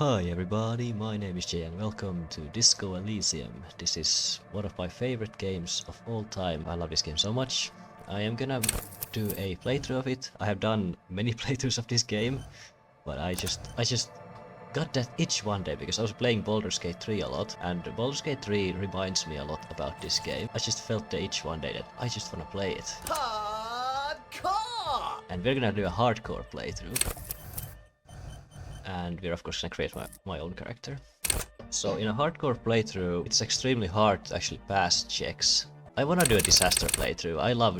Hi everybody, my name is Jay and welcome to Disco Elysium. This is one of my favorite games of all time. I love this game so much. I am gonna do a playthrough of it. I have done many playthroughs of this game, but I just got that itch one day because I was playing Baldur's Gate 3 a lot, and Baldur's Gate 3 reminds me a lot about this game. I just felt the itch one day that I just wanna play it. Hardcore! And we're gonna do a hardcore playthrough. And we're of course gonna create my own character. So in a hardcore playthrough, it's extremely hard to actually pass checks. I wanna do a disaster playthrough. I love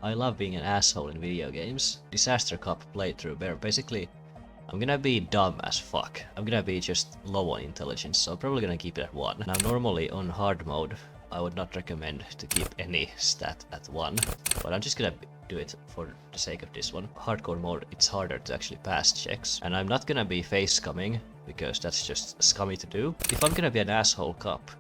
I love being an asshole in video games. Disaster Cup playthrough where basically I'm gonna be dumb as fuck. I'm gonna be just low on intelligence, so I'm probably gonna keep it at 1. Now normally on hard mode, I would not recommend to keep any stat at 1, but I'm just gonna do it for the sake of this one. Hardcore mode, it's harder to actually pass checks, and I'm not gonna be face scumming, because that's just scummy to do. If I'm gonna be an asshole cop,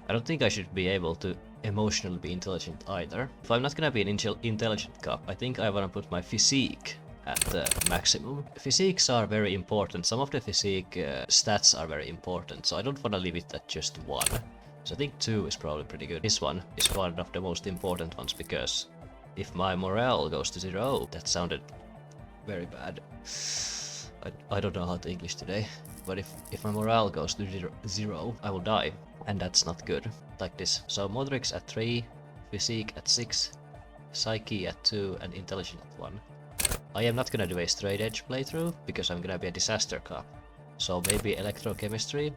I don't think I should be able to emotionally be intelligent either. If I'm not gonna be an intelligent cop, I think I wanna put my physique at the maximum. Physiques are very important. Some of the physique stats are very important, so I don't wanna leave it at just 1. So I think 2 is probably pretty good. This one is one of the most important ones because if my morale goes to 0, that sounded very bad. I don't know how to English today, but if my morale goes to 0, I will die, and that's not good. Like this. So motorics at 3, physique at 6, psyche at 2, and intelligence at 1. I am not gonna do a straight edge playthrough because I'm gonna be a disaster cop. So maybe electrochemistry.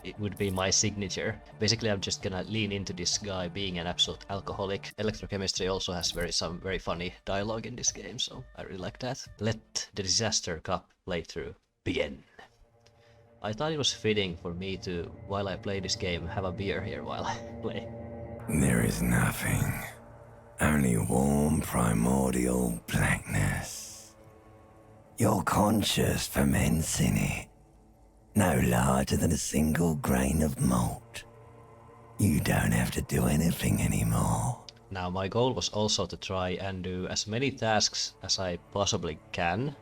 It would be my signature. Basically, I'm just gonna lean into this guy being an absolute alcoholic. Electrochemistry also has some very funny dialogue in this game, so I really like that. Let the Disaster Cup playthrough begin. I thought it was fitting for me to, while I play this game, have a beer here while I play. There is nothing. Only warm primordial blackness. Your conscious ferments in it. No larger than a single grain of malt. You don't have to do anything anymore. Now my goal was also to try and do as many tasks as I possibly can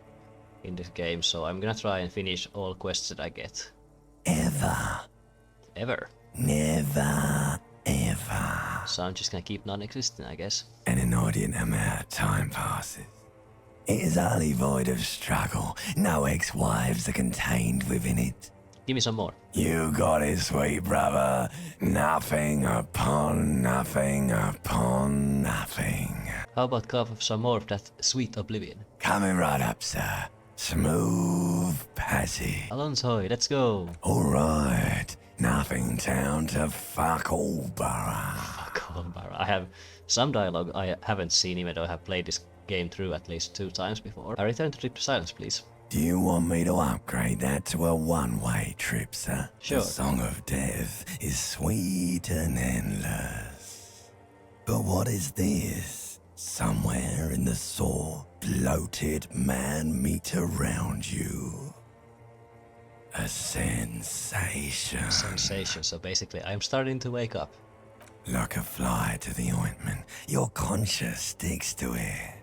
in this game, so I'm gonna try and finish all quests that I get. Ever. Ever. Never, ever. So I'm just gonna keep non-existent, I guess. An inordinate amount of time passes. It is utterly void of struggle. No ex-wives are contained within it. Give me some more. You got it, sweet brother. Nothing upon nothing upon nothing. How about carve some more of that sweet oblivion? Coming right up, sir. Smooth passage. Alonso, let's go. Alright. Nothing town to fuck all borough. Fuck on, Barra. I have some dialogue I haven't seen, even though I have played this game through at least 2 times before. I return to Trip to Silence, please. Do you want me to upgrade that to a one-way trip, sir? Sure. The Song of Death is sweet and endless. But what is this? Somewhere in the sore, bloated man meet around you. A sensation. Sensation, so basically I'm starting to wake up. Like a fly to the ointment, your conscience sticks to it.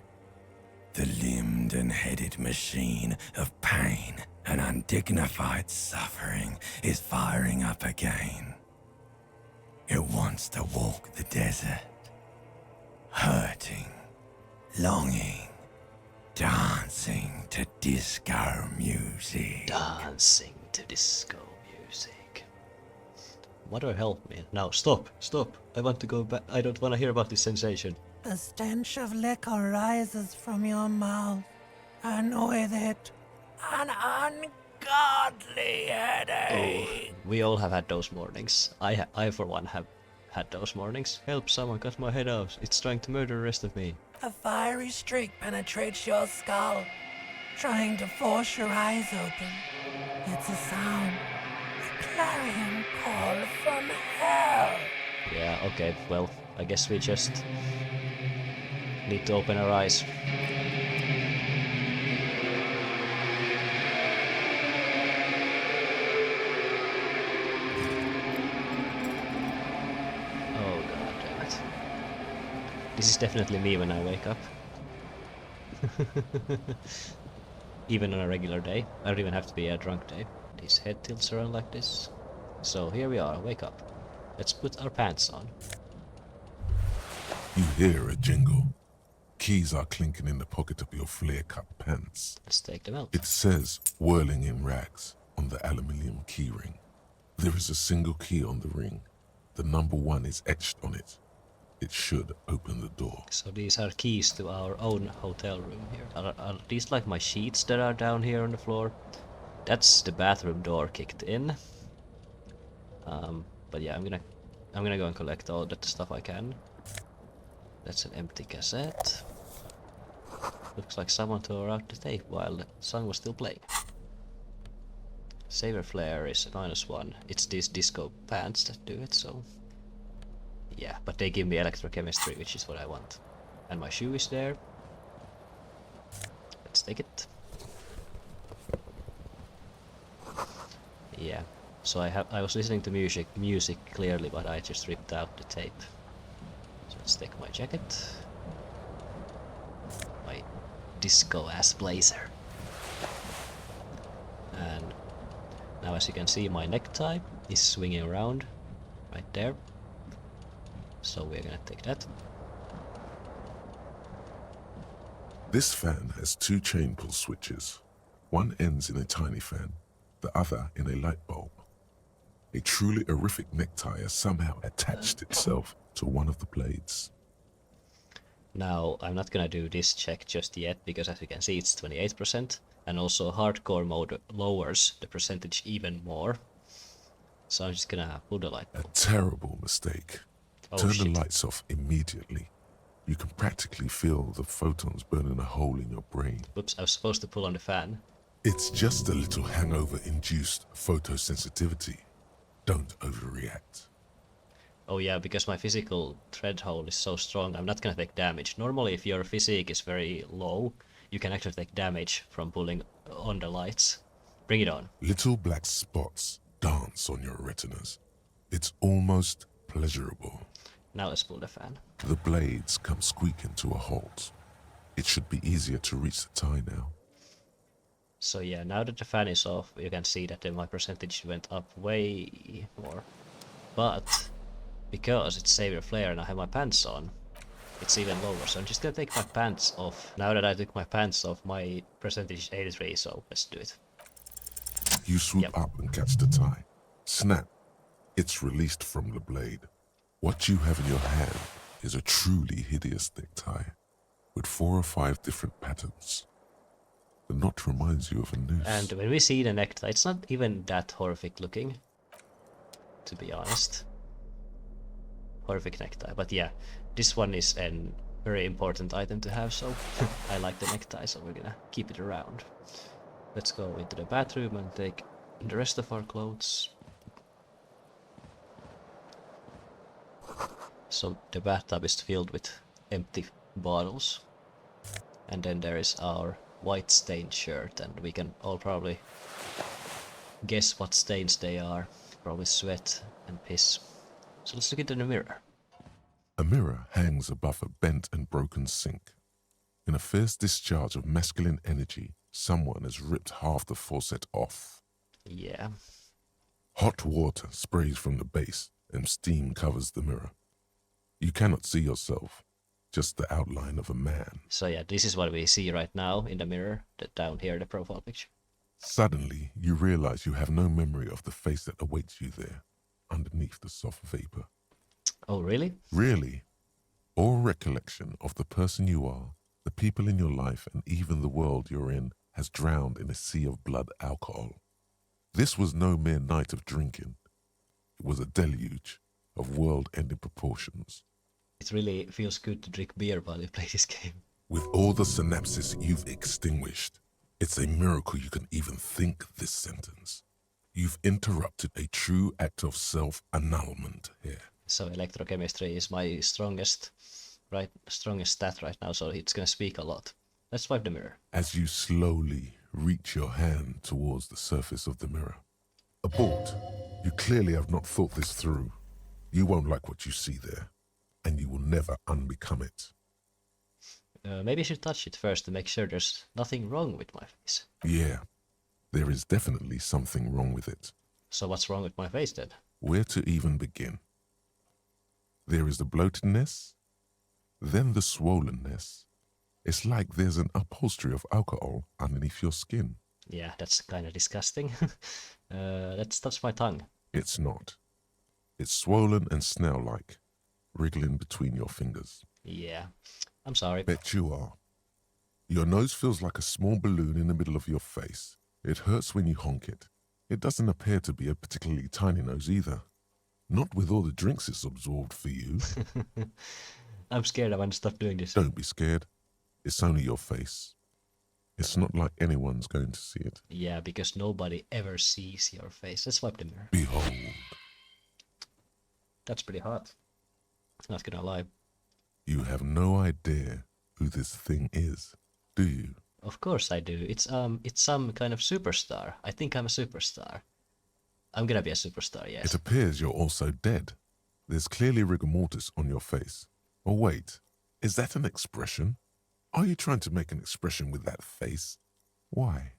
The limbed and headed machine of pain and undignified suffering is firing up again. It wants to walk the desert, hurting, longing, dancing to disco music. Dancing to disco music. Mother help me. Now stop, stop. I want to go back. I don't want to hear about this sensation. The stench of liquor rises from your mouth, and with it, an ungodly headache. Oh, we all have had those mornings. I for one have had those mornings. Help, someone cut my head off. It's trying to murder the rest of me. A fiery streak penetrates your skull, trying to force your eyes open. It's a sound, a clarion call from hell. Yeah, okay, well, I guess we just need to open our eyes. Oh god damn it. This is definitely me when I wake up. even on a regular day. I don't even have to be a drunk day. His head tilts around like this. So here we are, wake up. Let's put our pants on. You hear a jingle. Keys are clinking in the pocket of your flare-cut pants. Let's take them out. It says, whirling in rags, on the aluminium keyring. There is a single key on the ring. The number 1 is etched on it. It should open the door. So these are keys to our own hotel room here. Are these like my sheets that are down here on the floor? That's the bathroom door kicked in. But yeah, I'm gonna go and collect all that stuff I can. That's an empty cassette. Looks like someone tore out the tape while the song was still playing. Saver flare is -1. It's these disco pants that do it, so... Yeah, but they give me electrochemistry, which is what I want. And my shoe is there. Let's take it. Yeah, so I was listening to music clearly, but I just ripped out the tape. So let's take my jacket. My disco-ass blazer. And now, as you can see, my necktie is swinging around right there. So we're gonna take that. This fan has 2 chain pull switches. One ends in a tiny fan, the other in a light bulb. A truly horrific necktie has somehow attached itself to one of the blades. Now, I'm not gonna do this check just yet, because as you can see it's 28%, and also hardcore mode lowers the percentage even more. So I'm just gonna pull the light A bulb. terrible mistake. Oh, Turn shit. the lights off immediately. You can practically feel the photons burning a hole in your brain. Whoops, I was supposed to pull on the fan. It's just a little hangover-induced photosensitivity. Don't overreact. Oh yeah, because my physical threshold is so strong, I'm not gonna take damage. Normally, if your physique is very low, you can actually take damage from pulling on the lights. Bring it on. Little black spots dance on your retinas. It's almost pleasurable. Now let's pull the fan. The blades come squeaking to a halt. It should be easier to reach the tie now. So yeah, now that the fan is off, you can see that my percentage went up way more. But because it's Savior Flare and I have my pants on, it's even lower. So I'm just gonna take my pants off. Now that I took my pants off, my percentage is 83, so let's do it. You swoop Yep. up and catch the tie. Snap. It's released from the blade. What you have in your hand is a truly hideous necktie with 4 or 5 different patterns. The knot reminds you of a noose. And when we see the necktie, it's not even that horrific looking, to be honest. Horrific necktie, but yeah, this one is a very important item to have, so I like the necktie, so we're gonna keep it around. Let's go into the bathroom and take the rest of our clothes. So the bathtub is filled with empty bottles. And then there is our white stained shirt, and we can all probably guess what stains they are. Probably sweat and piss. So let's look into the mirror. A mirror hangs above a bent and broken sink. In a fierce discharge of masculine energy, someone has ripped half the faucet off. Yeah. Hot water sprays from the base and steam covers the mirror. You cannot see yourself, just the outline of a man. So yeah, this is what we see right now in the mirror, down here, the profile picture. Suddenly, you realize you have no memory of the face that awaits you there, underneath the soft vapor. Oh, really? Really, all recollection of the person you are, the people in your life, and even the world you're in has drowned in a sea of blood alcohol. This was no mere night of drinking. It was a deluge of world-ending proportions. It really feels good to drink beer while you play this game. With all the synapses you've extinguished, it's a miracle you can even think this sentence. You've interrupted a true act of self-annulment here. So electrochemistry is my strongest stat right now, so it's gonna speak a lot. Let's wipe the mirror. As you slowly reach your hand towards the surface of the mirror. Abort. You clearly have not thought this through. You won't like what you see there, and you will never unbecome it. Maybe I should touch it first to make sure there's nothing wrong with my face. Yeah, there is definitely something wrong with it. So what's wrong with my face then? Where to even begin? There is the bloatedness, then the swollenness. It's like there's an upholstery of alcohol underneath your skin. Yeah, that's kind of disgusting. Let's touch my tongue. It's not. It's swollen and snail-like, wriggling between your fingers. Yeah, I'm sorry. Bet you are. Your nose feels like a small balloon in the middle of your face. It hurts when you honk it. It doesn't appear to be a particularly tiny nose either. Not with all the drinks it's absorbed for you. I'm scared I want to stop doing this. Don't be scared. It's only your face. It's not like anyone's going to see it. Yeah, because nobody ever sees your face. Let's wipe the mirror. Behold. That's pretty hot. Not gonna lie. You have no idea who this thing is, do you? Of course I do. It's some kind of superstar. I think I'm a superstar. I'm gonna be a superstar, yes. It appears you're also dead. There's clearly rigor mortis on your face. Oh wait, is that an expression? Are you trying to make an expression with that face? Why?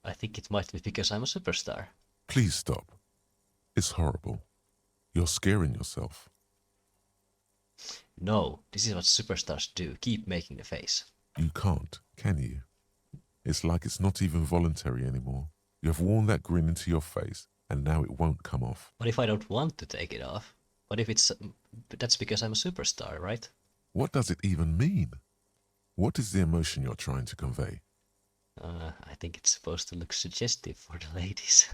I think it might be because I'm a superstar. Please stop. It's horrible. You're scaring yourself. No, this is what superstars do. Keep making the face. You can't, can you? It's like it's not even voluntary anymore. You have worn that grin into your face, and now it won't come off. What if I don't want to take it off? What if it's... That's because I'm a superstar, right? What does it even mean? What is the emotion you're trying to convey? I think it's supposed to look suggestive for the ladies.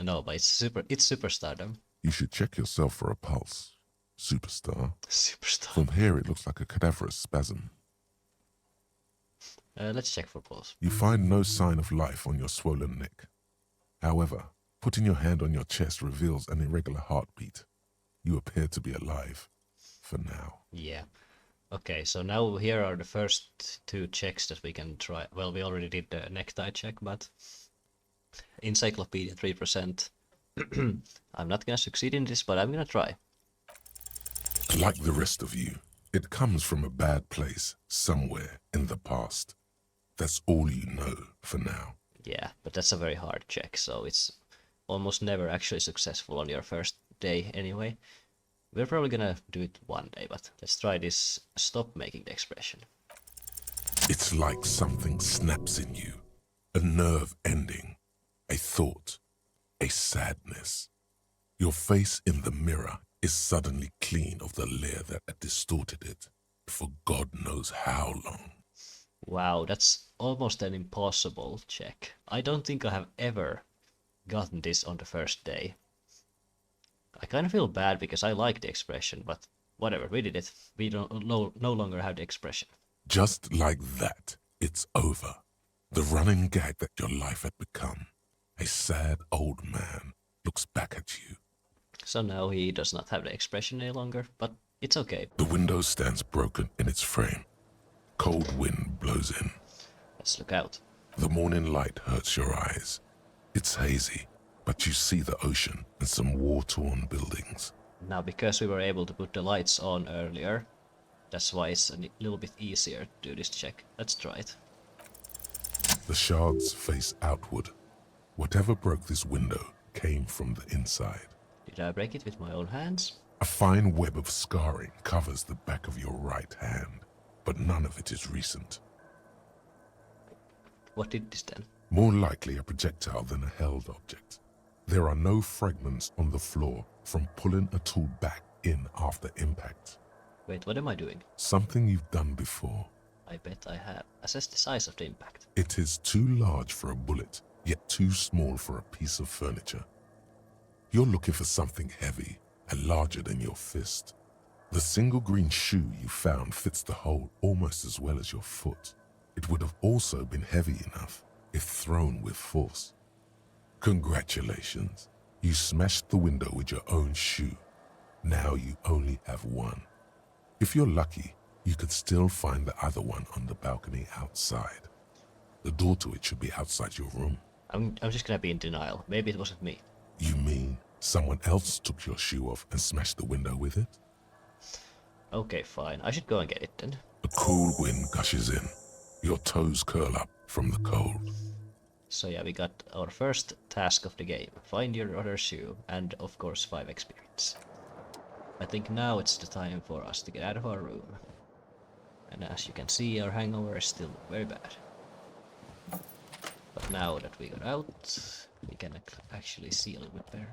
No, but it's superstardom. You should check yourself for a pulse, superstar. Superstar. From here it looks like a cadaverous spasm. Let's check for pulse. You find no sign of life on your swollen neck. However, putting your hand on your chest reveals an irregular heartbeat. You appear to be alive, for now. Yeah. Okay, so now here are the first two checks that we can try. Well, we already did the necktie check, but encyclopedia 3%. I'm not gonna succeed in this, but I'm gonna try. Like the rest of you, it comes from a bad place somewhere in the past. That's all you know for now. Yeah, but that's a very hard check, so it's almost never actually successful on your first day anyway. We're probably gonna do it one day, but let's try this. Stop making the expression. It's like something snaps in you. A nerve ending. A thought. A sadness. Your face in the mirror is suddenly clean of the layer that had distorted it for God knows how long. Wow, that's almost an impossible check. I don't think I have ever gotten this on the first day. I kind of feel bad because I like the expression, but whatever, we did it. We don't no longer have the expression. Just like that, it's over. The running gag that your life had become. A sad old man looks back at you. So now he does not have the expression any longer, but it's okay. The window stands broken in its frame. Cold wind blows in. Let's look out. The morning light hurts your eyes. It's hazy, but you see the ocean and some war-torn buildings. Now, because we were able to put the lights on earlier, that's why it's a little bit easier to do this check. Let's try it. The shards face outward. Whatever broke this window came from the inside. Did I break it with my own hands? A fine web of scarring covers the back of your right hand, but none of it is recent. What did this then? More likely a projectile than a held object. There are no fragments on the floor from pulling a tool back in after impact. Wait, what am I doing? Something you've done before. I bet I have. Assess the size of the impact. It is too large for a bullet, yet too small for a piece of furniture. You're looking for something heavy and larger than your fist. The single green shoe you found fits the hole almost as well as your foot. It would have also been heavy enough if thrown with force. Congratulations. You smashed the window with your own shoe. Now you only have one. If you're lucky, you could still find the other one on the balcony outside. The door to it should be outside your room. I'm just gonna be in denial. Maybe it wasn't me. You mean someone else took your shoe off and smashed the window with it? Okay, fine. I should go and get it then. A cool wind gushes in. Your toes curl up from the cold. So yeah, we got our first task of the game. Find your other shoe, and of course 5 experience. I think now it's the time for us to get out of our room. And as you can see, our hangover is still very bad. But now that we got out, we can actually see a little bit better.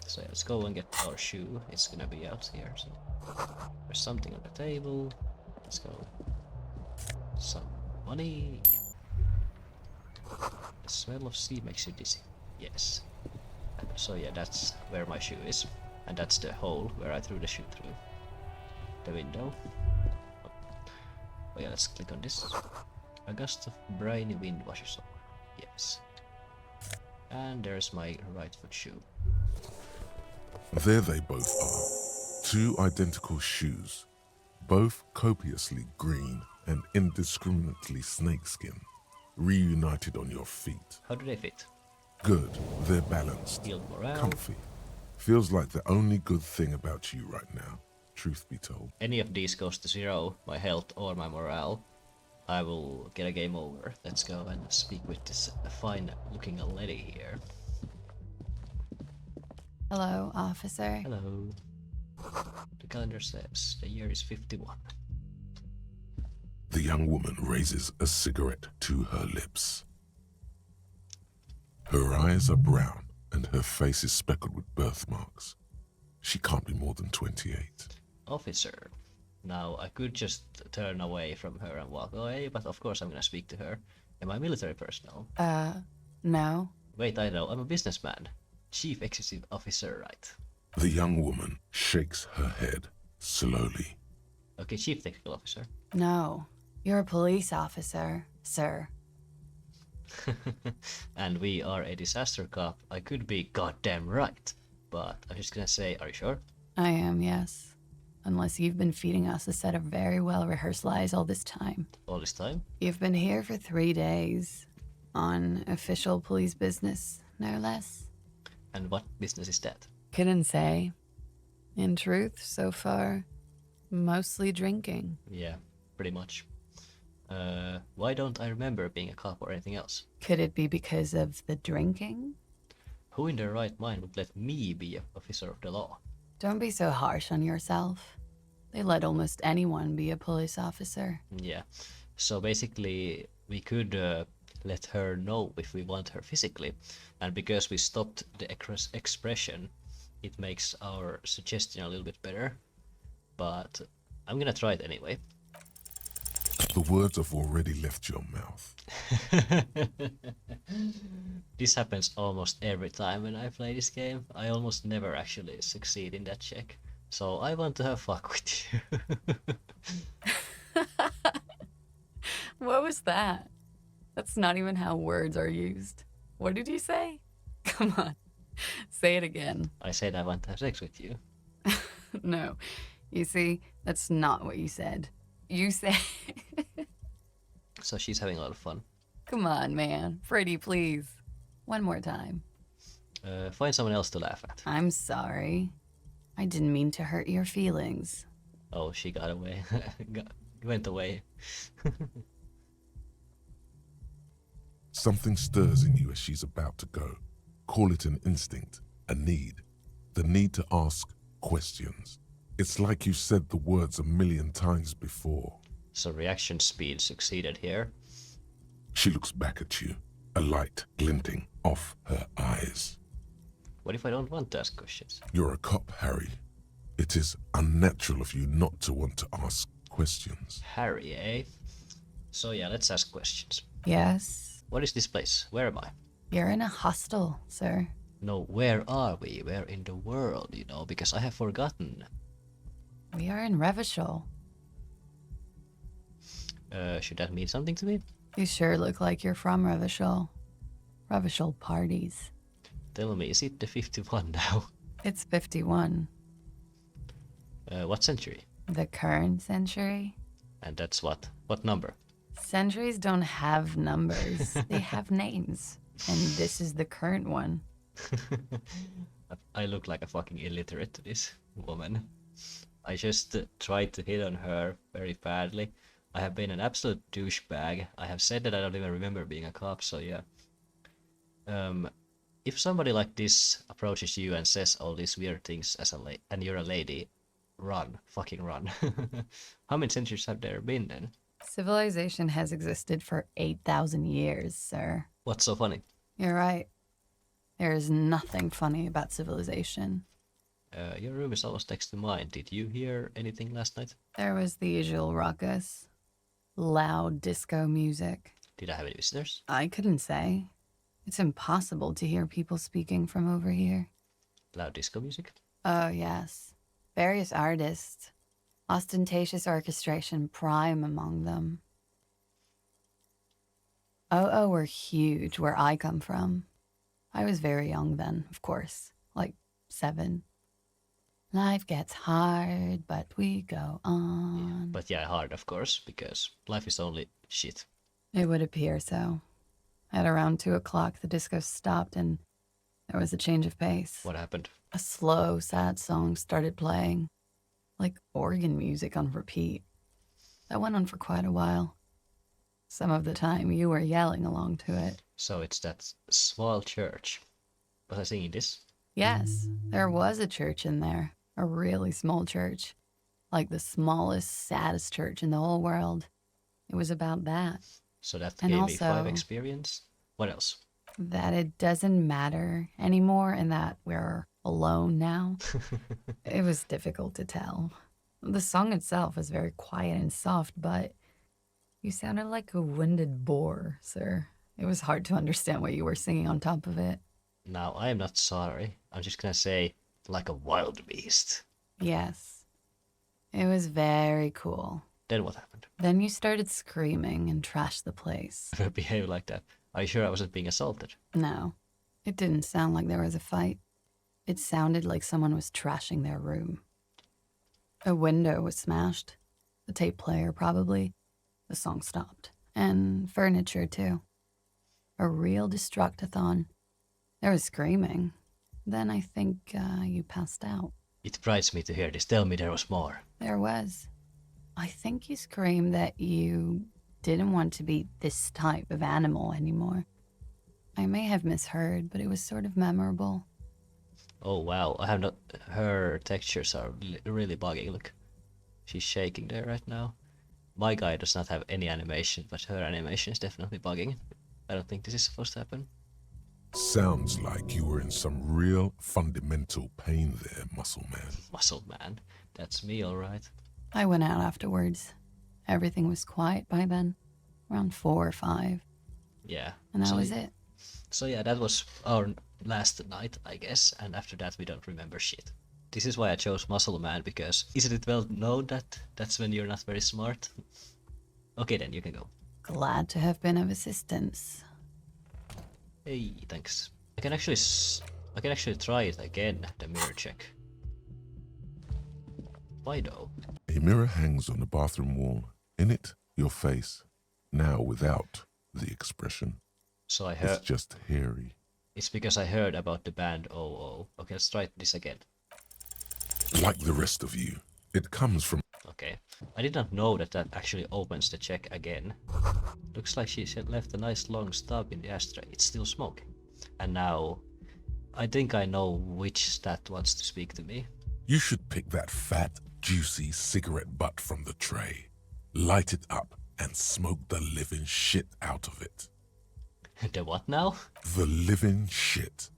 So yeah, let's go and get our shoe. It's gonna be out here. So there's something on the table. Let's go. Some money. The smell of sea makes you dizzy. Yes. So yeah, that's where my shoe is. And that's the hole where I threw the shoe through the window. Oh yeah, let's click on this. A gust of briny wind washes over. Yes. And there's my right foot shoe. There they both are. 2 identical shoes, both copiously green and indiscriminately snakeskin, reunited on your feet. How do they fit? Good, they're balanced, Healed morale. comfy. Feels like the only good thing about you right now, truth be told. Any of these goes to 0, my health or my morale, I will get a game over. Let's go and speak with this fine looking lady here. Hello, officer. Hello. The calendar says the year is 51. The young woman raises a cigarette to her lips. Her eyes are brown and her face is speckled with birthmarks. She can't be more than 28. Officer. Now, I could just turn away from her and walk away, but of course I'm gonna speak to her. Am I military personnel? No. Wait, I know, I'm a businessman. Chief Executive Officer, right? The young woman shakes her head slowly. Okay, Chief Technical Officer. No. You're a police officer, sir. And we are a disaster cop. I could be goddamn right. But I'm just gonna say, are you sure? I am, yes. Unless you've been feeding us a set of very well-rehearsed lies all this time. All this time? You've been here for 3 days. On official police business, no less. And what business is that? Couldn't say. In truth, so far, mostly drinking. Yeah, pretty much. Why don't I remember being a cop or anything else? Could it be because of the drinking? Who in their right mind would let me be an officer of the law? Don't be so harsh on yourself. They let almost anyone be a police officer. Yeah. So basically, we could let her know if we want her physically. And because we stopped the expression, it makes our suggestion a little bit better. But I'm gonna try it anyway. The words have already left your mouth. This happens almost every time when I play this game. I almost never actually succeed in that check. So I want to have fuck with you. What was that? That's not even how words are used. What did you say? Come on, say it again. I said I want to have sex with you. No, you see, that's not what you said. You said... So she's having a lot of fun. Come on, man. Freddie, please. One more time. Find someone else to laugh at. I'm sorry. I didn't mean to hurt your feelings. Oh, she got away. Went away. Something stirs in you as she's about to go. Call it an instinct, a need. The need to ask questions. It's like you've said the words a million times before. So reaction speed succeeded here. She looks back at you, a light glinting off her eyes. What if I don't want to ask questions? You're a cop, Harry. It is unnatural of you not to want to ask questions. Harry, eh? So yeah, let's ask questions. Yes? What is this place? Where am I? You're in a hostel, sir. No, where are we? Where in the world, you know? Because I have forgotten. We are in Revachol. Should that mean something to me? You sure look like you're from Revachol. Revachol parties. Tell me, is it the 51 now? It's 51. What century? The current century? And that's what? What number? Centuries don't have numbers. They have names. And this is the current one. I look like a fucking illiterate to this woman. I just tried to hit on her very badly. I have been an absolute douchebag. I have said that I don't even remember being a cop, so yeah. If somebody like this approaches you and says all these weird things as and you're a lady, run, fucking run. How many centuries have there been then? Civilization has existed for 8,000 years, sir. What's so funny? You're right. There is nothing funny about civilization. Your room is almost next to mine. Did you hear anything last night? There was the usual ruckus. Loud disco music. Did I have any visitors? I couldn't say. It's impossible to hear people speaking from over here. Loud disco music? Oh, yes. Various artists. Ostentatious orchestration prime among them. Oh, were huge where I come from. I was very young then, of course. Like 7. Life gets hard, but we go on. But yeah, hard of course, because life is only shit. It would appear so. At around 2 o'clock, the disco stopped and there was a change of pace. What happened? A slow, sad song started playing, like organ music on repeat. That went on for quite a while. Some of the time, you were yelling along to it. So it's that small church. Was I singing this? Yes, there was a church in there. A really small church. Like the smallest, saddest church in the whole world. It was about that. So that And gave me 5 also- experience. What else? That it doesn't matter anymore and that we're alone now. It was difficult to tell. The song itself was very quiet and soft, but you sounded like a winded boar, sir. It was hard to understand what you were singing on top of it. Now, I am not sorry. I'm just gonna say, like a wild beast. Yes. It was very cool. Then what happened? Then you started screaming and trashed the place. Never behave like that. Are you sure I wasn't being assaulted? No, it didn't sound like there was a fight. It sounded like someone was trashing their room. A window was smashed. The tape player, probably. The song stopped. And furniture, too. A real destructathon. There was screaming. Then I think you passed out. It frightens me to hear this. Tell me there was more. There was. I think you screamed that you didn't want to be this type of animal anymore. I may have misheard, but it was sort of memorable. Oh wow, I have not. Her textures are really bugging. Look, she's shaking there right now. My guy does not have any animation, but her animation is definitely bugging. I don't think this is supposed to happen. Sounds like you were in some real fundamental pain there, Muscle Man. Muscle man, that's me, all right. I went out afterwards. Everything was quiet by then, around 4 or 5, Yeah. and that so, was it. So yeah, that was our last night, I guess, and after that we don't remember shit. This is why I chose Muscle Man, because isn't it well known that that's when you're not very smart? Okay then, you can go. Glad to have been of assistance. Hey, thanks. I can actually try it again, the mirror check. Why though? A mirror hangs on the bathroom wall. In it, your face. Now without the expression. So I It's heard. just hairy. It's because I heard about the band OO. Okay, let's try this again. Like the rest of you, it comes from Okay. I did not know that actually opens the check again. Looks like she left a nice long stub in the ashtray. It's still smoking. And now, I think I know which stat wants to speak to me. You should pick that fat, juicy cigarette butt from the tray, light it up, and smoke the living shit out of it. The what now? The living shit.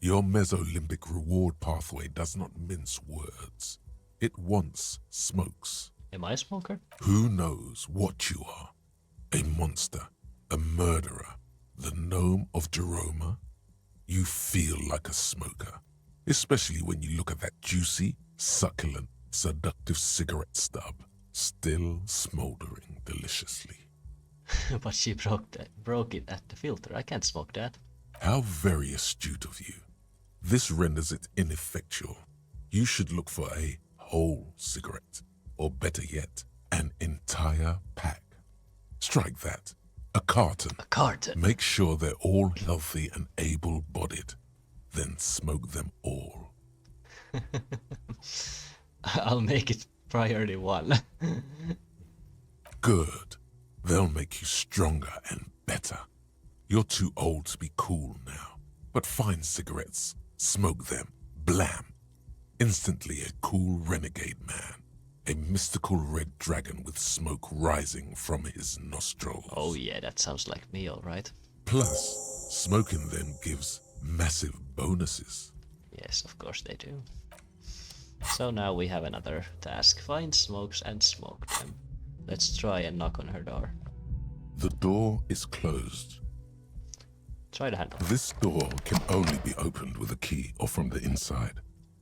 Your mesolimbic reward pathway does not mince words. It once smokes. Am I a smoker? Who knows what you are? A monster, a murderer, the gnome of Jeroma? You feel like a smoker, especially when you look at that juicy, succulent, seductive cigarette stub, still smoldering deliciously. But she broke it at the filter. I can't smoke that. How very astute of you. This renders it ineffectual. You should look for a whole cigarette, or better yet, an entire pack. Strike that. A carton. A carton. Make sure they're all healthy and able-bodied. Then smoke them all. I'll make it priority 1. Good. They'll make you stronger and better. You're too old to be cool now. But find cigarettes, smoke them, blam. Instantly a cool renegade man. A mystical red dragon with smoke rising from his nostrils. Oh yeah, that sounds like me, alright. Plus, smoking them gives massive bonuses. Yes, of course they do. So now we have another task. Find smokes and smoke them. Let's try and knock on her door. The door is closed. Try the handle. This door can only be opened with a key or from the inside.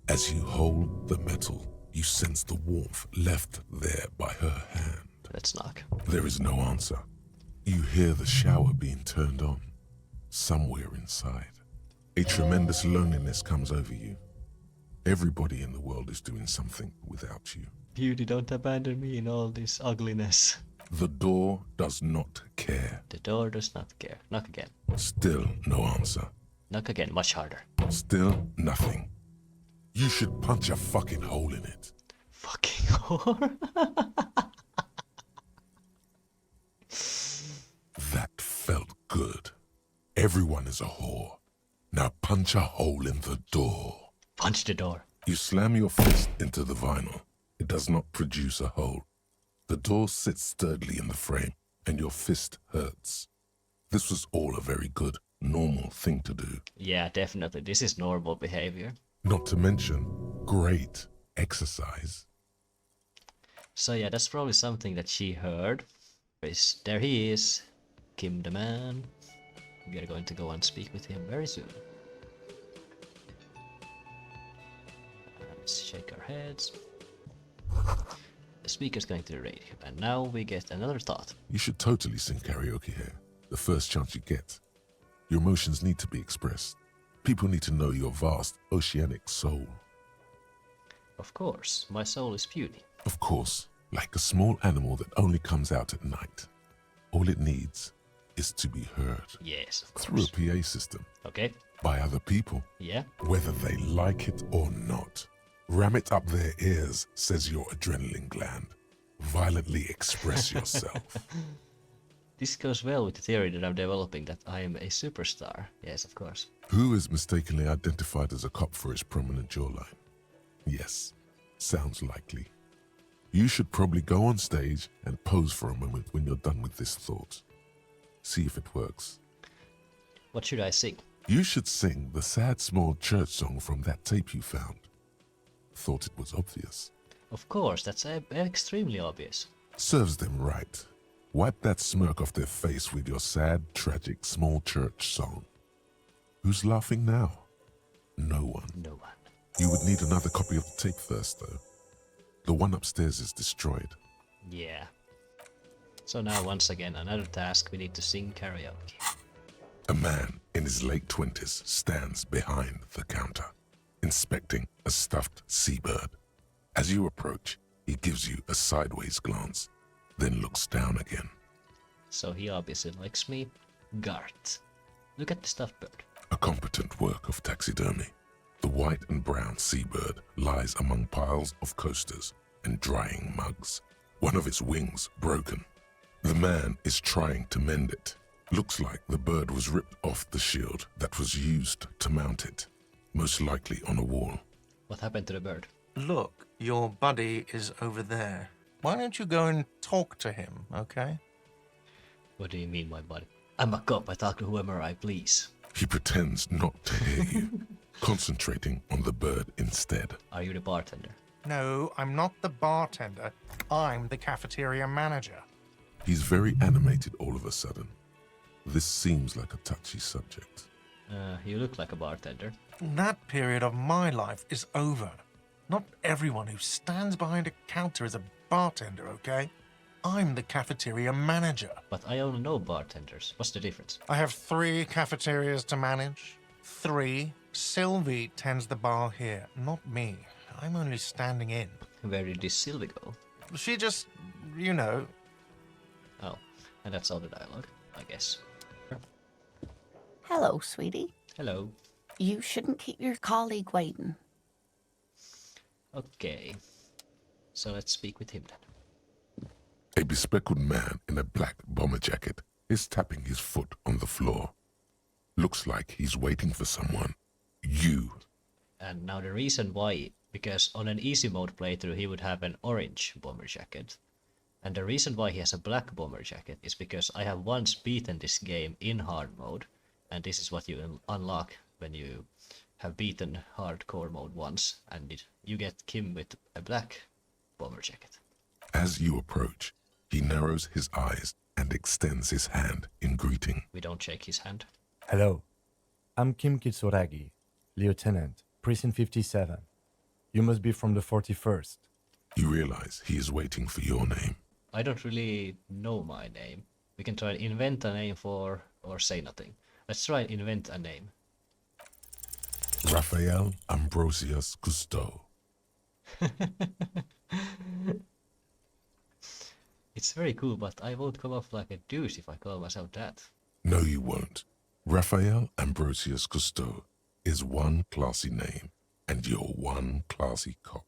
As you hold the metal, you sense the warmth left there by her hand. Let's knock. There is no answer. You hear the shower being turned on. Somewhere inside. A tremendous loneliness comes over you. Everybody in the world is doing something without you. Beauty, don't abandon me in all this ugliness. The door does not care. The door does not care. Knock again. Still no answer. Knock again, much harder. Still nothing. You should punch a fucking hole in it. Fucking whore. That felt good. Everyone is a whore. Now punch a hole in the door. Punch the door. You slam your fist into the vinyl. It does not produce a hole. The door sits sturdily in the frame, and your fist hurts. This was all a very good, normal thing to do. Yeah, definitely. This is normal behavior. Not to mention, great exercise. So yeah, that's probably something that she heard. There he is. Kim the man. We are going to go and speak with him very soon. Let's shake our heads. The speaker's going to the radio, and now we get another thought. You should totally sing karaoke here, the first chance you get. Your emotions need to be expressed. People need to know your vast, oceanic soul. Of course, my soul is beauty. Of course, like a small animal that only comes out at night. All it needs is to be heard. Yes, of Through course. a PA system. Okay, By other people. yeah. Whether they like it or not. Ram it up their ears, says your adrenaline gland. Violently express yourself. This goes well with the theory that I'm developing that I am a superstar. Yes, of course. Who is mistakenly identified as a cop for his prominent jawline? Yes, sounds likely. You should probably go on stage and pose for a moment when you're done with this thought. See if it works. What should I sing? You should sing the sad small church song from that tape you found. Thought it was obvious. Of course, that's extremely obvious. Serves them right. Wipe that smirk off their face with your sad, tragic, small church song. Who's laughing now? No one. No one. You would need another copy of the tape first, though. The one upstairs is destroyed. Yeah. So now once again, another task, we need to sing karaoke. A man in his late 20s stands behind the counter, inspecting a stuffed seabird. As you approach, he gives you a sideways glance, then looks down again. So he obviously likes me. Garte. Look at the stuffed bird. A competent work of taxidermy. The white and brown seabird lies among piles of coasters and drying mugs. One of its wings broken. The man is trying to mend it. Looks like the bird was ripped off the shield that was used to mount it, most likely on a wall. What happened to the bird? Look, your buddy is over there. Why don't you go and talk to him, okay? What do you mean, my buddy? I'm a cop, I talk to whoever I please. He pretends not to hear you, concentrating on the bird instead. Are you the bartender? No, I'm not the bartender. I'm the cafeteria manager. He's very animated all of a sudden. This seems like a touchy subject. You look like a bartender. That period of my life is over. Not everyone who stands behind a counter is a bartender, okay? I'm the cafeteria manager. But I only know bartenders. What's the difference? I have 3 cafeterias to manage. 3. Sylvie tends the bar here, not me. I'm only standing in. Where did this Sylvie go? She just, you know. Oh, and that's all the dialogue, I guess. Hello, sweetie. Hello. You shouldn't keep your colleague waiting. Okay. So let's speak with him then. A bespectacled man in a black bomber jacket is tapping his foot on the floor. Looks like he's waiting for someone. You. And now the reason why, because on an easy mode playthrough he would have an orange bomber jacket. And the reason why he has a black bomber jacket is because I have once beaten this game in hard mode. And this is what you unlock when you have beaten hardcore mode once. And you get Kim with a black bomber jacket. As you approach, he narrows his eyes and extends his hand in greeting. We don't shake his hand. Hello, I'm Kim Kitsuragi, Lieutenant, Precinct 57. You must be from the 41st. You realize he is waiting for your name. I don't really know my name. We can try and invent a name or say nothing. Let's try and invent a name. Raphael Ambrosius Cousteau. It's very cool, but I won't come off like a douche if I call myself that. No, you won't. Raphael Ambrosius Cousteau is one classy name, and you're one classy cop.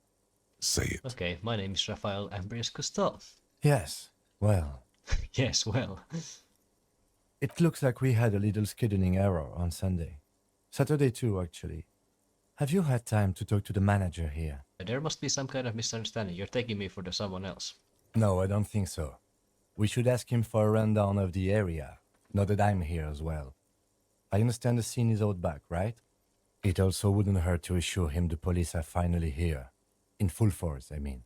Say it. Okay, my name is Raphael Ambrosius Cousteau. Yes, well, Yes, well. it looks like we had a little scheduling error on Sunday. Saturday too, actually. Have you had time to talk to the manager here? There must be some kind of misunderstanding. You're taking me for someone else. No, I don't think so. We should ask him for a rundown of the area, now that I'm here as well. I understand the scene is out back, right? It also wouldn't hurt to assure him the police are finally here. In full force, I mean.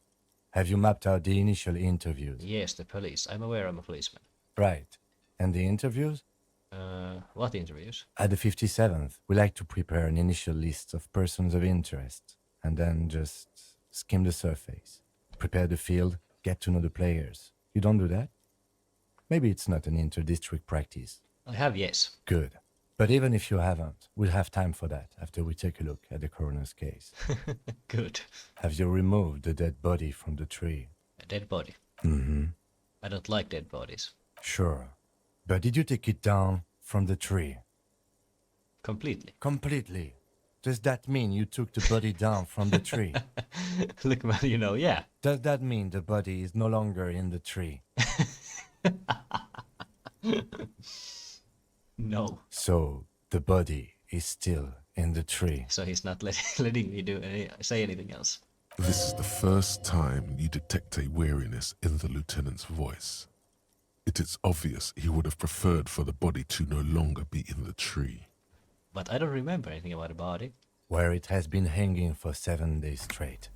Have you mapped out the initial interviews? Yes, the police. I'm aware I'm a policeman. Right. And the interviews? What interviews? At the 57th, we like to prepare an initial list of persons of interest, and then just skim the surface. Prepare the field, get to know the players. You don't do that? Maybe it's not an inter-district practice. I have, yes. Good. But even if you haven't, we'll have time for that after we take a look at the coroner's case. Good. Have you removed the dead body from the tree? A dead body. Mm-hmm. I don't like dead bodies. Sure. But did you take it down from the tree? Completely. Completely. Does that mean you took the body down from the tree? Look, man, you know, yeah. Does that mean the body is no longer in the tree? No. So the body is still in the tree. So he's not letting me say anything else. This is the first time you detect a weariness in the lieutenant's voice. It is obvious he would have preferred for the body to no longer be in the tree. But I don't remember anything about the body. Where it has been hanging for 7 days straight.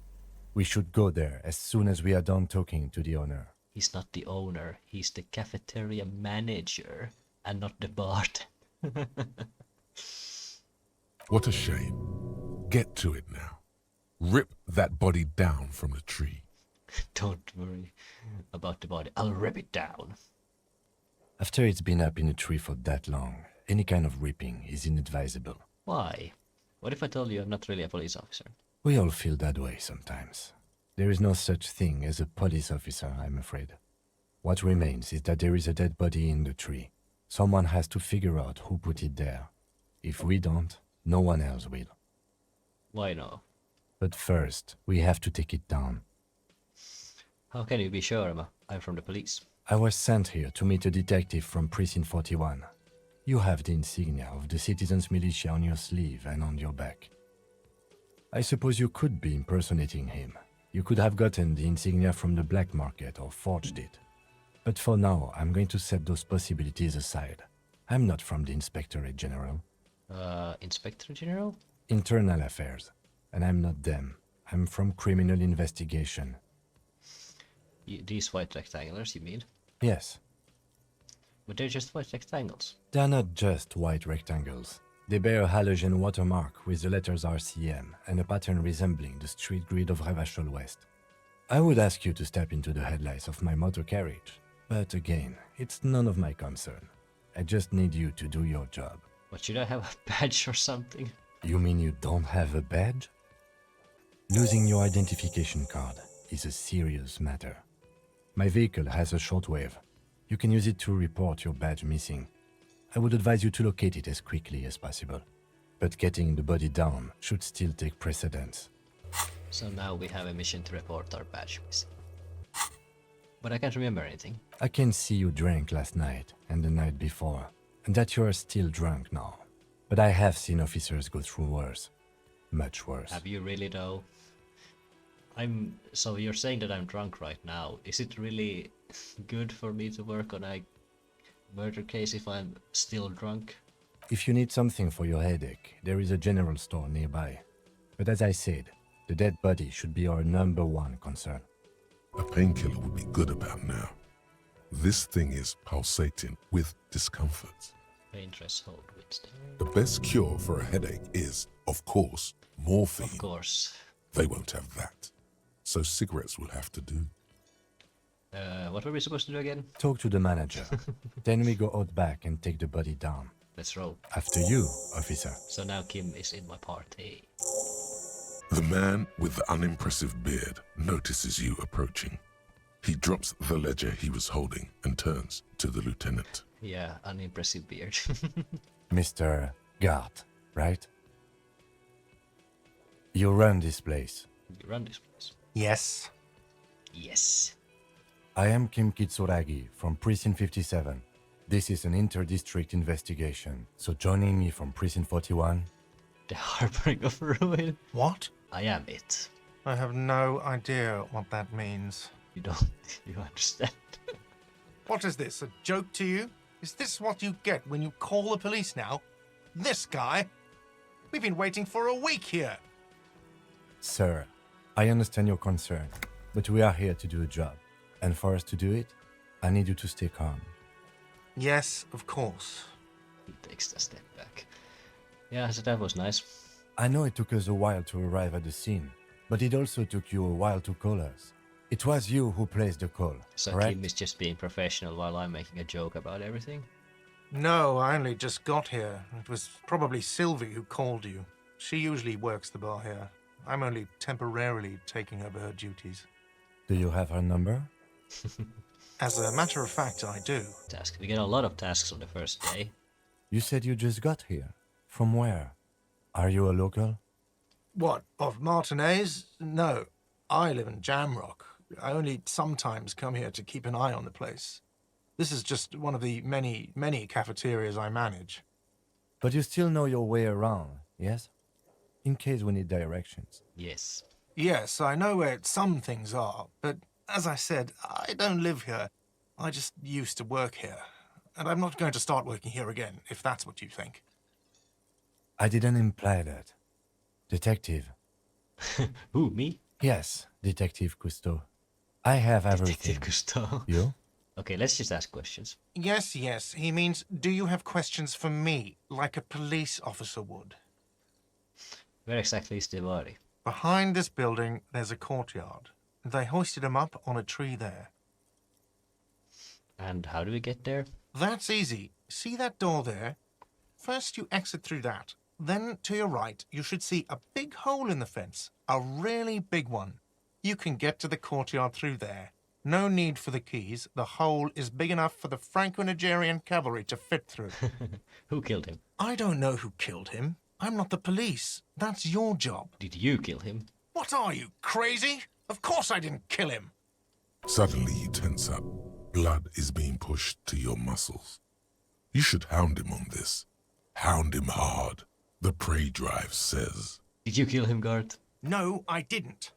We should go there as soon as we are done talking to the owner. He's not the owner. He's the cafeteria manager and not the bartender. What a shame. Get to it now. Rip that body down from the tree. Don't worry about the body. I'll rip it down. After it's been up in a tree for that long, any kind of ripping is inadvisable. Why? What if I told you I'm not really a police officer? We all feel that way sometimes. There is no such thing as a police officer, I'm afraid. What remains is that there is a dead body in the tree. Someone has to figure out who put it there. If we don't, no one else will. Why no? But first, we have to take it down. How can you be sure I'm from the police? I was sent here to meet a detective from Precinct 41. You have the insignia of the Citizens Militia on your sleeve and on your back. I suppose you could be impersonating him. You could have gotten the insignia from the black market or forged it. But for now, I'm going to set those possibilities aside. I'm not from the Inspectorate General. Inspector General? Internal Affairs. And I'm not them. I'm from Criminal Investigation. These white rectangulars, you mean? Yes, But they're just white rectangles. they're not just white rectangles. They bear a halogen watermark with the letters RCM and a pattern resembling the street grid of Revachol West. I would ask you to step into the headlights of my motor carriage, but again, it's none of my concern. I just need you to do your job. But should I have a badge or something? You mean you don't have a badge? Losing your identification card is a serious matter. My vehicle has a shortwave. You can use it to report your badge missing. I would advise you to locate it as quickly as possible. But getting the body down should still take precedence. So now we have a mission to report our badge missing. But I can't remember anything. I can see you drank last night and the night before, and that you are still drunk now. But I have seen officers go through worse. Much worse. Have you really though? So you're saying that I'm drunk right now. Is it really good for me to work on a murder case if I'm still drunk? If you need something for your headache, there is a general store nearby. But as I said, the dead body should be our #1 concern. A painkiller would be good about now. This thing is pulsating with discomfort. Pain threshold withstand. The best cure for a headache is, of course, morphine. Of course. They won't have that. So cigarettes will have to do. What were we supposed to do again? Talk to the manager. Then we go out back and take the body down. Let's roll. After you, officer. So now Kim is in my party. The man with the unimpressive beard notices you approaching. He drops the ledger he was holding and turns to the lieutenant. Yeah, unimpressive beard. Mr. Garte, right? You run this place. You run this place. Yes. Yes. I am Kim Kitsuragi from Precinct 57. This is an inter-district investigation, so joining me from Precinct 41... The harboring of ruin. What? I am it. I have no idea what that means. You don't. You understand? What is this, a joke to you? Is this what you get when you call the police now? This guy? We've been waiting for a week here. Sir, I understand your concern, but we are here to do a job. And for us to do it, I need you to stay calm. Yes, of course. He takes a step back. Yeah, so that was nice. I know it took us a while to arrive at the scene, but it also took you a while to call us. It was you who placed the call, So correct? Kim is just being professional while I'm making a joke about everything. No, I only just got here. It was probably Sylvie who called you. She usually works the bar here. I'm only temporarily taking over her duties. Do you have her number? As a matter of fact, I do. Task. We get a lot of tasks on the first day. You said you just got here. From where? Are you a local? What, of Martinez? No, I live in Jamrock. I only sometimes come here to keep an eye on the place. This is just one of the many cafeterias I manage. But you still know your way around, yes? In case we need directions. Yes. Yes, I know where some things are, but as I said, I don't live here. I just used to work here. And I'm not going to start working here again, if that's what you think. I didn't imply that. Detective. Who, me? Yes, Detective Cousteau. I have everything. Detective Gustav. You? Okay, let's just ask questions. Yes, he means, do you have questions for me, like a police officer would? Where exactly is the body? Behind this building, there's a courtyard. They hoisted him up on a tree there. And how do we get there? That's easy. See that door there? First you exit through that. Then to your right, you should see a big hole in the fence. A really big one. You can get to the courtyard through there. No need for the keys. The hole is big enough for the Franco-Nigerian cavalry to fit through. Who killed him? I don't know who killed him. I'm not the police. That's your job. Did you kill him? What are you, crazy? Of course I didn't kill him. Suddenly you tense up. Blood is being pushed to your muscles. You should hound him on this. Hound him hard. The prey drive says. Did you kill him, Garte? No, I didn't.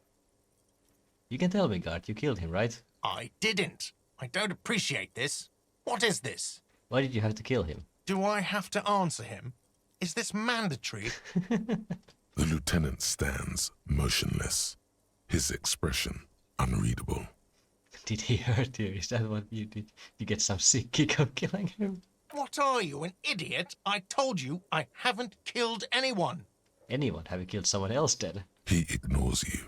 You can tell me, Garte. You killed him, right? I didn't. I don't appreciate this. What is this? Why did you have to kill him? Do I have to answer him? Is this mandatory? The lieutenant stands motionless, his expression unreadable. Did he hurt you? Is that what you did? You get some sick kick of killing him? What are you, an idiot? I told you I haven't killed anyone. Anyone? Have you killed someone else then? He ignores you.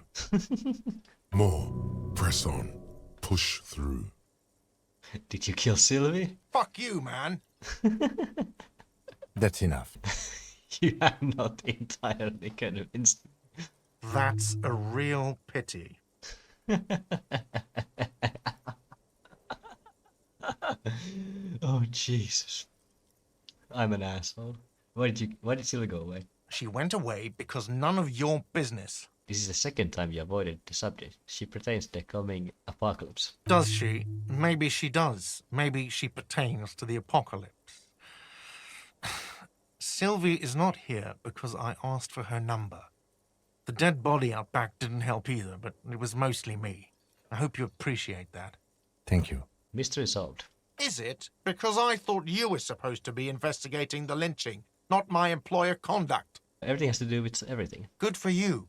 More. Press on. Push through. Did you kill Sylvie? Fuck you, man. That's enough. You have not entirely convinced me. That's a real pity. Oh, Jesus. I'm an asshole. Why did Sylvie go away? She went away because none of your business. This is the second time you avoided the subject. She pertains to the coming apocalypse. Does she? Maybe she does. Maybe she pertains to the apocalypse. Sylvie is not here because I asked for her number. The dead body out back didn't help either, but it was mostly me. I hope you appreciate that. Thank you. Mystery solved. Is it? Because I thought you were supposed to be investigating the lynching, not my employer conduct. Everything has to do with everything. Good for you.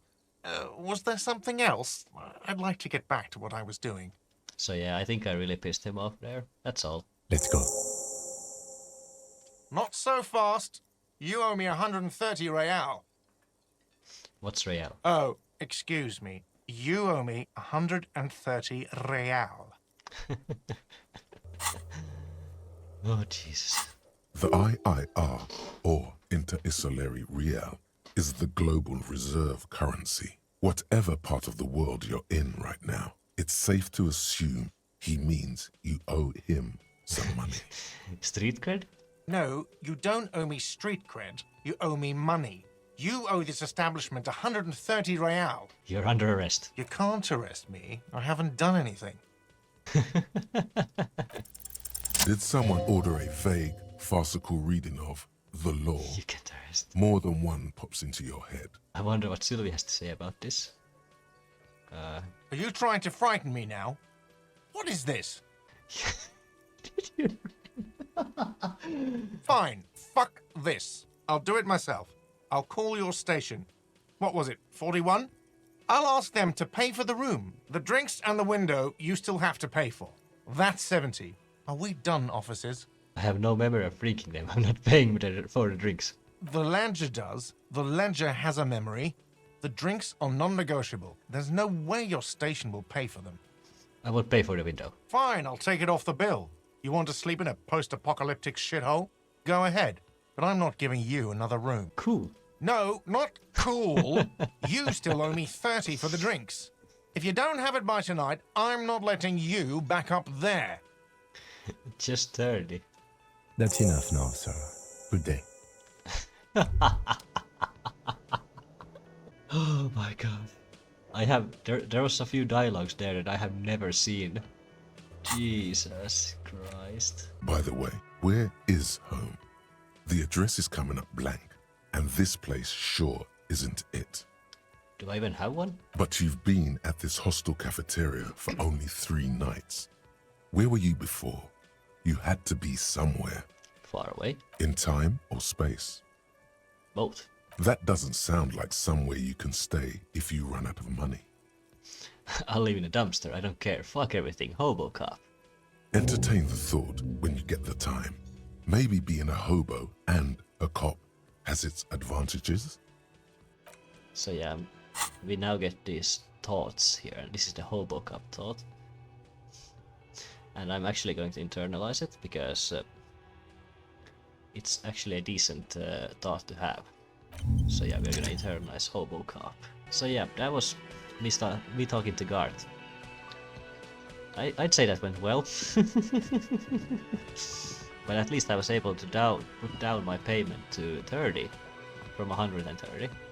Was there something else? I'd like to get back to what I was doing. So yeah, I think I really pissed him off there. That's all. Let's go. Not so fast. You owe me 130 real. What's real? Oh, excuse me. You owe me 130 real. Oh, Jesus. The IIR, or Inter-Isolary Real, is the global reserve currency. Whatever part of the world you're in right now, it's safe to assume he means you owe him some money. Street cred? No, you don't owe me street cred. You owe me money. You owe this establishment 130 real. You're under arrest. You can't arrest me. I haven't done anything. Did someone order a vague, farcical reading of the law? You get arrested. More than one pops into your head. I wonder what Sylvie has to say about this. Are you trying to frighten me now? What is this? Fine. Fuck this. I'll do it myself. I'll call your station. What was it, 41? I'll ask them to pay for the room. The drinks and the window you still have to pay for. That's 70. Are we done, officers? I have no memory of freaking them. I'm not paying for the drinks. The ledger does. The ledger has a memory. The drinks are non-negotiable. There's no way your station will pay for them. I will pay for the window. Fine, I'll take it off the bill. You want to sleep in a post-apocalyptic shithole? Go ahead. But I'm not giving you another room. Cool. No, not cool. You still owe me 30 for the drinks. If you don't have it by tonight, I'm not letting you back up there. Just 30. That's enough now, sir. Good day. Oh my god. There was a few dialogues there that I have never seen. Jesus Christ. By the way, where is home? The address is coming up blank, and this place sure isn't it. Do I even have one? But you've been at this hostel cafeteria for only 3 nights. Where were you before? You had to be somewhere. Far away? In time or space? Both. That doesn't sound like somewhere you can stay if you run out of money. I'll live in a dumpster, I don't care. Fuck everything. Hobo cop. Entertain the thought when you get the time. Maybe being a hobo and a cop has its advantages. So yeah, we now get these thoughts here. This is the hobo cop thought. And I'm actually going to internalize it because it's actually a decent thought to have. So yeah, we're gonna internalize hobo cop. So yeah, that was me talking to Garte. I'd say that went well. But at least I was able to put down my payment to 30 from 130.